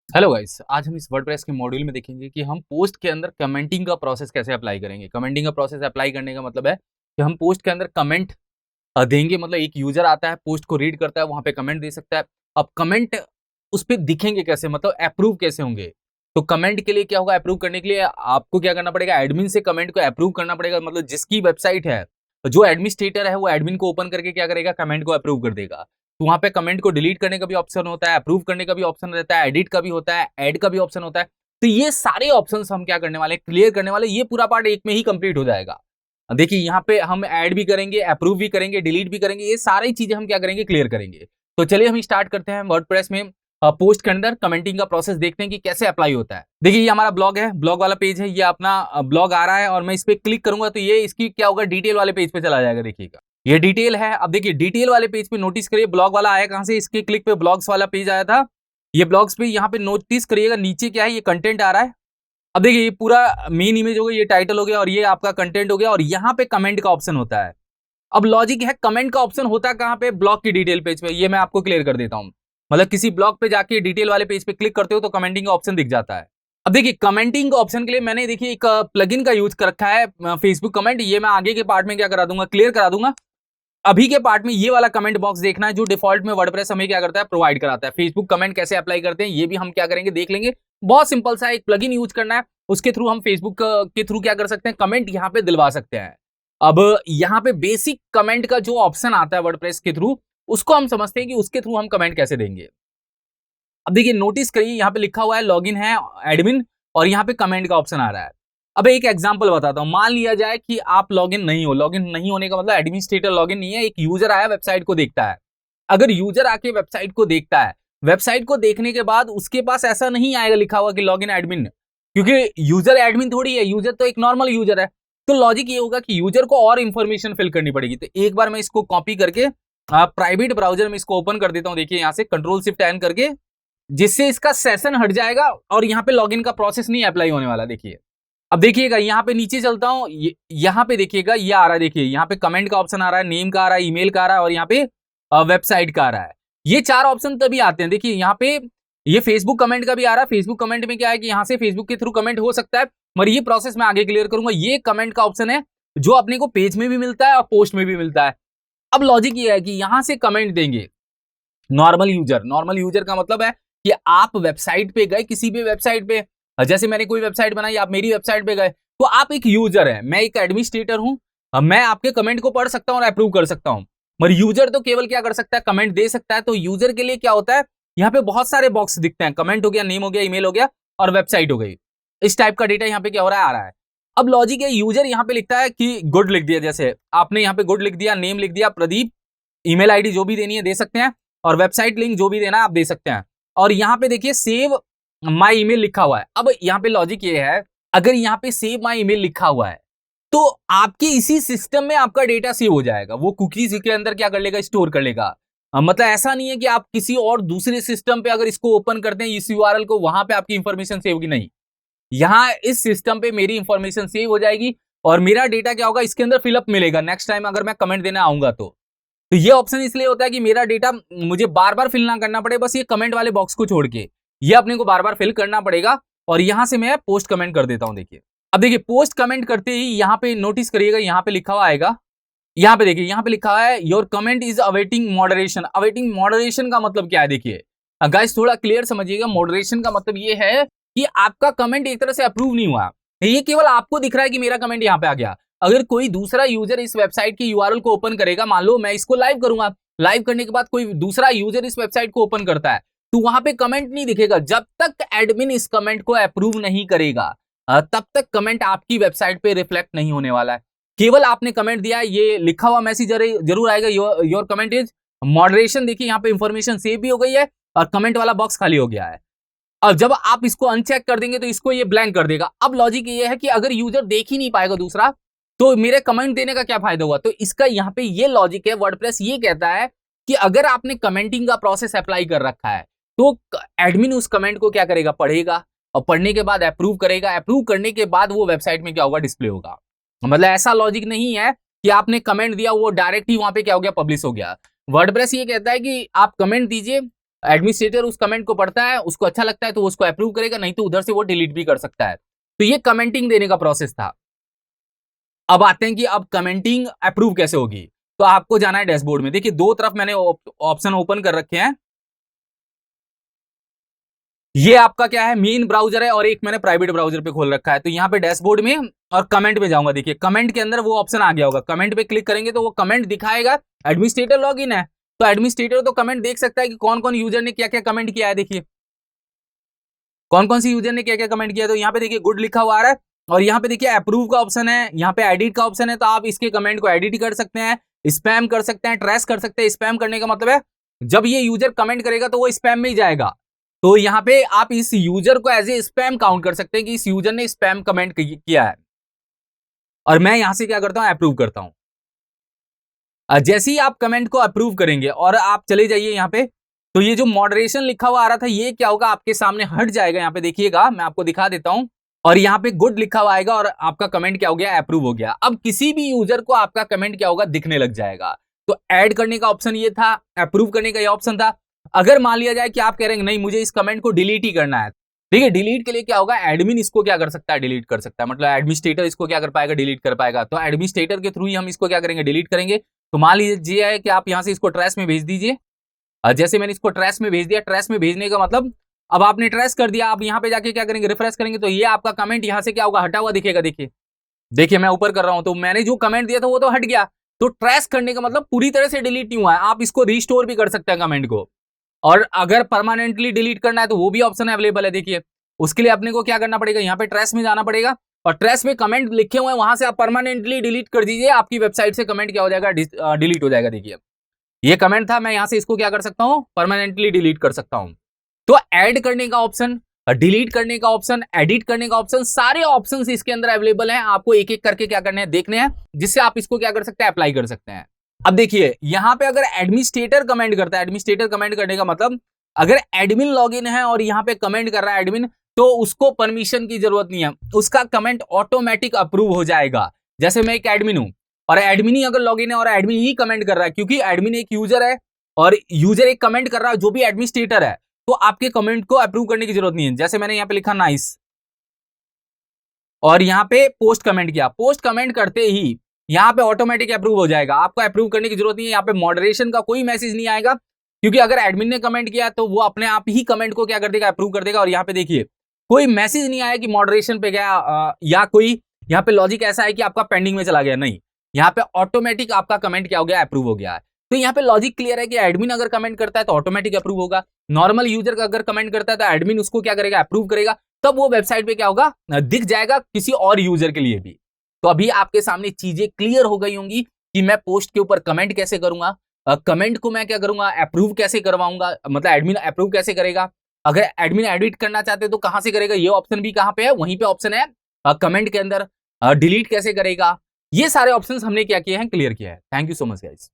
Hello guys, आज हम इस वर्डप्रेस के मॉड्यूल में देखेंगे कि हम पोस्ट के अंदर कमेंटिंग का प्रोसेस कैसे अप्लाई करेंगे। कमेंटिंग का प्रोसेस अप्लाई करने का मतलब है कि हम पोस्ट के अंदर कमेंट देंगे। मतलब एक यूजर आता है, पोस्ट को रीड करता है, वहां पे कमेंट दे सकता है। अब कमेंट उस पे दिखेंगे कैसे, मतलब अप्रूव कैसे होंगे। तो कमेंट के लिए क्या होगा, अप्रूव करने के लिए आपको क्या करना पड़ेगा, एडमिन से कमेंट को अप्रूव करना पड़ेगा। मतलब जिसकी वेबसाइट है, जो एडमिनिस्ट्रेटर है, वो एडमिन को ओपन करके क्या करेगा, कमेंट को अप्रूव कर देगा। तो वहां पे कमेंट को डिलीट करने का भी ऑप्शन होता है, अप्रूव करने का भी ऑप्शन रहता है, एडिट का भी होता है, ऐड का भी ऑप्शन होता है। तो ये सारे ऑप्शंस हम क्या करने वाले हैं, क्लियर करने वाले। ये पूरा पार्ट एक में ही कंप्लीट हो जाएगा। देखिए यहाँ पे हम ऐड भी करेंगे, अप्रूव भी करेंगे, डिलीट भी करेंगे। ये सारी चीजें हम क्या करेंगे, क्लियर करेंगे। तो चलिए हम स्टार्ट करते हैं वर्डप्रेस में पोस्ट के अंदर कमेंटिंग का प्रोसेस देखते हैं कि कैसे अप्लाई होता है। देखिए ये हमारा ब्लॉग है, ब्लॉग वाला पेज है, ये अपना ब्लॉग आ रहा है और मैं इस पे क्लिक करूंगा तो ये इसकी क्या होगा, डिटेल वाले पेज पे चला जाएगा। देखिएगा ये डिटेल है। अब देखिए डिटेल वाले पेज पे नोटिस करिए, ब्लॉग वाला आया कहां से, इसके क्लिक पे ब्लॉग्स वाला पेज आया था। ये ब्लॉग्स पे यहाँ पे नोटिस करिएगा, नीचे क्या है, ये कंटेंट आ रहा है। अब देखिए ये पूरा मेन इमेज हो गया, ये टाइटल हो गया और ये आपका कंटेंट हो गया और यहाँ पे कमेंट का ऑप्शन होता है। अब लॉजिक है, कमेंट का ऑप्शन होता है कहां पे, ब्लॉग की डिटेल पेज पे। ये मैं आपको क्लियर कर देता हूं। मतलब किसी ब्लॉग पे जाके डिटेल वाले पेज पे क्लिक करते हो तो कमेंटिंग का ऑप्शन दिख जाता है। अब देखिए कमेंटिंग ऑप्शन के लिए मैंने देखिए एक प्लगइन का यूज कर रखा है, फेसबुक कमेंट। ये मैं आगे के पार्ट में क्या करा दूंगा, क्लियर करा दूंगा। अभी के पार्ट में ये वाला कमेंट बॉक्स देखना है जो डिफॉल्ट में वर्डप्रेस हमें क्या करता है, प्रोवाइड कराता है। फेसबुक कमेंट कैसे अप्लाई करते हैं ये भी हम क्या करेंगे, देख लेंगे। बहुत सिंपल सा एक प्लगइन यूज करना है, उसके थ्रू हम फेसबुक के थ्रू क्या कर सकते हैं, कमेंट यहाँ पे दिलवा सकते हैं। अब यहाँ पे बेसिक कमेंट का जो ऑप्शन आता है वर्डप्रेस के थ्रू, उसको हम समझते हैं कि उसके थ्रू हम कमेंट कैसे देंगे। अब देखिए नोटिस करिए, यहाँ पे लिखा हुआ है लॉगिन है एडमिन और यहाँ पे कमेंट का ऑप्शन आ रहा है। अब एक एग्जांपल बताता हूं, मान लिया जाए कि आप लॉगिन नहीं हो। लॉगिन नहीं होने का मतलब एडमिनिस्ट्रेटर लॉगिन नहीं है, एक यूजर आया वेबसाइट को देखता है। अगर यूजर आके वेबसाइट को देखता है, वेबसाइट को देखने के बाद उसके पास ऐसा नहीं आएगा लिखा हुआ कि लॉगिन एडमिन, क्योंकि यूजर एडमिन थोड़ी है, यूजर तो एक नॉर्मल यूजर है। तो लॉजिक ये होगा कि यूजर को और इंफॉर्मेशन फिल करनी पड़ेगी। तो एक बार मैं इसको कॉपी करके प्राइवेट ब्राउजर में इसको ओपन कर देता हूं। देखिए यहाँ से कंट्रोल शिफ्ट एन करके, जिससे इसका सेशन हट जाएगा और यहाँ पे लॉगिन का प्रोसेस नहीं अप्लाई होने वाला। देखिए अब देखिएगा यहाँ पे नीचे चलता हूँ, यहाँ पे देखिएगा ये आ रहा है। देखिए यहाँ पे कमेंट का ऑप्शन आ रहा है, नेम का आ रहा है, ईमेल का आ रहा है और यहाँ पे वेबसाइट का आ रहा है। ये चार ऑप्शन तभी आते हैं। देखिए यहाँ पे ये फेसबुक कमेंट का भी आ रहा है। फेसबुक कमेंट में क्या है कि यहाँ से फेसबुक के थ्रू कमेंट हो सकता है, मगर ये प्रोसेस मैं आगे क्लियर करूंगा। ये कमेंट का ऑप्शन है जो अपने को पेज में भी मिलता है और पोस्ट में भी मिलता है। अब लॉजिक ये है कि यहाँ से कमेंट देंगे नॉर्मल यूजर। नॉर्मल यूजर का मतलब है कि आप वेबसाइट पे गए, किसी भी वेबसाइट पे, जैसे मैंने कोई वेबसाइट बनाई, आप मेरी वेबसाइट पे गए, तो आप एक यूजर है, मैं एक एडमिनिस्ट्रेटर हूं। मैं आपके कमेंट को पढ़ सकता हूं और अप्रूव कर सकता हूं, मगर यूजर तो केवल क्या कर सकता है, कमेंट दे सकता है। तो यूजर के लिए क्या होता है, यहाँ पे बहुत सारे बॉक्स दिखते हैं, कमेंट हो गया, नेम हो गया, ईमेल हो गया और वेबसाइट हो गई। इस टाइप का डेटा यहाँ पे क्या हो रहा है, आ रहा है। अब लॉजिक है, यूजर यहाँ पे लिखता है कि गुड लिख दिया, जैसे आपने यहाँ पे गुड लिख दिया, नेम लिख दिया प्रदीप, ईमेल आईडी जो भी देनी है दे सकते हैं और वेबसाइट लिंक जो भी देना है आप दे सकते हैं। और यहाँ पे देखिए सेव माय ईमेल लिखा हुआ है। अब यहाँ पे लॉजिक ये है, अगर यहाँ पे सेव माय ईमेल लिखा हुआ है तो आपके इसी सिस्टम में आपका डेटा सेव हो जाएगा। वो कुकीज के अंदर क्या कर लेगा, स्टोर कर लेगा। मतलब ऐसा नहीं है कि आप किसी और दूसरे सिस्टम पे अगर इसको ओपन करते हैं, इस यूआरएल को, वहां पे आपकी इंफॉर्मेशन सेव होगी, नहीं। यहाँ इस सिस्टम पे मेरी इंफॉर्मेशन सेव हो जाएगी और मेरा डेटा क्या होगा, इसके अंदर फिलअप मिलेगा नेक्स्ट टाइम अगर मैं कमेंट देने आऊंगा तो ये ऑप्शन इसलिए होता है कि मेरा डेटा मुझे बार बार फिल ना करना पड़े, बस ये कमेंट वाले बॉक्स को छोड़ के ये अपने को बार बार फिल करना पड़ेगा। और यहां से मैं पोस्ट कमेंट कर देता हूं। देखिए अब देखिए पोस्ट कमेंट करते ही यहाँ पे नोटिस करिएगा, यहाँ पे लिखा हुआ आएगा, यहाँ पे देखिए, यहाँ पे लिखा हुआ है your comment is awaiting moderation. Awaiting moderation का मतलब क्या है, देखिए गाइस थोड़ा क्लियर समझिएगा। मॉडरेशन का मतलब ये है कि आपका कमेंट एक तरह से अप्रूव नहीं हुआ, ये केवल आपको दिख रहा है कि मेरा कमेंट यहाँ पे आ गया। अगर कोई दूसरा यूजर इस वेबसाइट की यूआरएल को ओपन करेगा, मान लो मैं इसको लाइव करूंगा, लाइव करने के बाद कोई दूसरा यूजर इस वेबसाइट को ओपन करता है तो वहां पे कमेंट नहीं दिखेगा जब तक एडमिन इस कमेंट को अप्रूव नहीं करेगा। तब तक कमेंट आपकी वेबसाइट पे रिफ्लेक्ट नहीं होने वाला है। केवल आपने कमेंट दिया, ये लिखा हुआ मैसेज जरूर आएगा, योर कमेंट इज मॉडरेशन। देखिए यहाँ पे इंफॉर्मेशन सेव भी हो गई है और कमेंट वाला बॉक्स खाली हो गया है। और जब आप इसको अनचेक कर देंगे तो इसको ये ब्लैंक कर देगा। अब लॉजिक ये है कि अगर यूजर देख ही नहीं पाएगा दूसरा, तो मेरे कमेंट देने का क्या फायदा हुआ। तो इसका यहाँ पे ये लॉजिक है, वर्डप्रेस ये कहता है कि अगर आपने कमेंटिंग का प्रोसेस अप्लाई कर रखा है तो एडमिन उस कमेंट को क्या करेगा, पढ़ेगा और पढ़ने के बाद अप्रूव करेगा। अप्रूव करने के बाद वो वेबसाइट में क्या होगा, डिस्प्ले होगा। मतलब ऐसा लॉजिक नहीं है कि आपने कमेंट दिया वो डायरेक्ट ही वहां पे क्या हो गया, पब्लिश हो गया। वर्डप्रेस ये कहता है कि आप कमेंट दीजिए, एडमिनिस्ट्रेटर उस कमेंट को पढ़ता है, उसको अच्छा लगता है तो उसको अप्रूव करेगा, नहीं तो उधर से वो डिलीट भी कर सकता है। तो ये कमेंटिंग देने का प्रोसेस था। अब आते हैं कि अब कमेंटिंग अप्रूव कैसे होगी। तो आपको जाना है डैशबोर्ड में। देखिए दो तरफ मैंने ऑप्शन ओपन कर रखे हैं। ये आपका क्या है, मेन ब्राउजर है और एक मैंने प्राइवेट ब्राउजर पे खोल रखा है। तो यहाँ पे डैशबोर्ड में और कमेंट में जाऊंगा। देखिए कमेंट के अंदर वो ऑप्शन आ गया होगा, कमेंट पे क्लिक करेंगे तो वो कमेंट दिखाएगा। एडमिनिस्ट्रेटर लॉगिन है तो एडमिनिस्ट्रेटर तो कमेंट देख सकता है कि कौन कौन यूजर ने क्या क्या कमेंट किया है। देखिए कौन कौन सी यूजर ने क्या क्या कमेंट किया। तो यहाँ पे देखिए गुड लिखा हुआ आ रहा है और यहाँ पे देखिए अप्रूव का ऑप्शन है, यहाँ पे एडिट का ऑप्शन है। तो आप इसके कमेंट को एडिट कर सकते हैं, स्पैम कर सकते हैं, ट्रेस कर सकते हैं। स्पैम करने का मतलब है जब ये यूजर कमेंट करेगा तो वो स्पैम में ही जाएगा। तो यहाँ पे आप इस यूजर को एज ए स्पैम काउंट कर सकते हैं कि इस यूजर ने स्पैम कमेंट किया है। और मैं यहां से क्या करता हूं, अप्रूव करता हूं। जैसे ही आप कमेंट को अप्रूव करेंगे और आप चले जाइए यहाँ पे, तो ये जो मॉडरेशन लिखा हुआ आ रहा था ये क्या होगा, आपके सामने हट जाएगा। यहाँ पे देखिएगा, मैं आपको दिखा देता हूं। और यहाँ पे गुड लिखा हुआ आएगा और आपका कमेंट क्या हो गया, अप्रूव हो गया। अब किसी भी यूजर को आपका कमेंट क्या होगा, दिखने लग जाएगा। तो ऐड करने का ऑप्शन ये था, अप्रूव करने का ये ऑप्शन था। अगर मान लिया जाए कि आप कह रहे हैं नहीं मुझे इस कमेंट को डिलीट ही करना है, ठीक है, डिलीट के लिए क्या होगा, एडमिन इसको क्या कर सकता है, डिलीट कर सकता है। मतलब एडमिनिस्ट्रेटर इसको क्या कर पाएगा, डिलीट कर पाएगा। तो एडमिनिस्ट्रेटर के थ्रू ही हम इसको क्या करेंगे, डिलीट करेंगे। तो मान लीजिए कि आप यहां से इसको ट्रैश में भेज दीजिए। जैसे मैंने इसको ट्रैश में भेज दिया, ट्रैश में भेजने का मतलब अब आपने ट्रैश कर दिया। आप यहाँ पे जाके क्या करेंगे, रिफ्रेश करेंगे तो ये आपका कमेंट यहाँ से क्या होगा, हटा हुआ दिखेगा। देखिए देखिए मैं ऊपर कर रहा हूं तो मैंने जो कमेंट दिया था वो तो हट गया। तो ट्रैश करने का मतलब पूरी तरह से डिलीट नहीं हुआ है, आप इसको रिस्टोर भी कर सकते हैं कमेंट को। और अगर परमानेंटली डिलीट करना है तो वो भी ऑप्शन अवेलेबल है। देखिए उसके लिए अपने को क्या करना पड़ेगा, यहाँ पे ट्रैश में जाना पड़ेगा और ट्रैश में कमेंट लिखे हुए हैं वहां से आप परमानेंटली डिलीट कर दीजिए। आपकी वेबसाइट से कमेंट क्या हो जाएगा, डिलीट हो जाएगा। देखिए ये कमेंट था, मैं यहां से इसको क्या कर सकता हूं, परमानेंटली डिलीट कर सकता हूं। तो ऐड करने का ऑप्शन, डिलीट करने का ऑप्शन, एडिट करने का ऑप्शन, सारे ऑप्शंस इसके अंदर अवेलेबल हैं। आपको एक एक करके क्या करने हैं, देखने हैं, जिससे आप इसको क्या कर सकते हैं, अप्लाई कर सकते हैं। अब देखिए यहां पे अगर एडमिनिस्ट्रेटर कमेंट करता है, एडमिनिस्ट्रेटर कमेंट करने का मतलब अगर एडमिन लॉगिन है और यहां पे कमेंट कर रहा है एडमिन, तो उसको परमिशन की जरूरत नहीं है, उसका कमेंट ऑटोमेटिक अप्रूव हो जाएगा। जैसे मैं एक एडमिन हूं और एडमिन ही अगर लॉगिन है और एडमिन ही कमेंट कर रहा है, क्योंकि एडमिन एक यूजर है और यूजर एक कमेंट कर रहा है जो भी एडमिनिस्ट्रेटर है, तो आपके कमेंट को अप्रूव करने की जरूरत नहीं है। जैसे मैंने यहां पे लिखा नाइस और यहां पे पोस्ट कमेंट किया, पोस्ट कमेंट करते ही यहां पे ऑटोमेटिक अप्रूव हो जाएगा। आपको अप्रूव करने की जरूरत नहीं है, यहाँ पे मॉडरेशन का कोई मैसेज नहीं आएगा, क्योंकि अगर एडमिन ने कमेंट किया तो वो अपने आप ही कमेंट को क्या कर देगा, अप्रूव कर देगा। और यहाँ पे देखिए कोई मैसेज नहीं आया कि मॉडरेशन पे गया या कोई यहाँ पे लॉजिक ऐसा है कि आपका पेंडिंग में चला गया, नहीं, यहाँ पे ऑटोमेटिक आपका कमेंट क्या हो गया, अप्रूव हो गया है। तो यहाँ पे लॉजिक क्लियर है कि एडमिन अगर कमेंट करता है तो ऑटोमेटिक अप्रूव होगा, नॉर्मल यूजर का अगर कमेंट करता है तो एडमिन उसको क्या करेगा, अप्रूव करेगा, तब वो वेबसाइट पे क्या होगा, दिख जाएगा किसी और यूजर के लिए भी। तो अभी आपके सामने चीजें क्लियर हो गई होंगी कि मैं पोस्ट के ऊपर कमेंट कैसे करूंगा, कमेंट को मैं क्या करूंगा, अप्रूव कैसे करवाऊंगा, मतलब एडमिन अप्रूव कैसे करेगा, अगर एडमिन एडिट करना चाहते तो कहां से करेगा, ये ऑप्शन भी कहां पे है, वहीं पे ऑप्शन है कमेंट के अंदर, डिलीट कैसे करेगा, ये सारे ऑप्शंस हमने क्या किए हैं, क्लियर किया है। Thank you so much guys.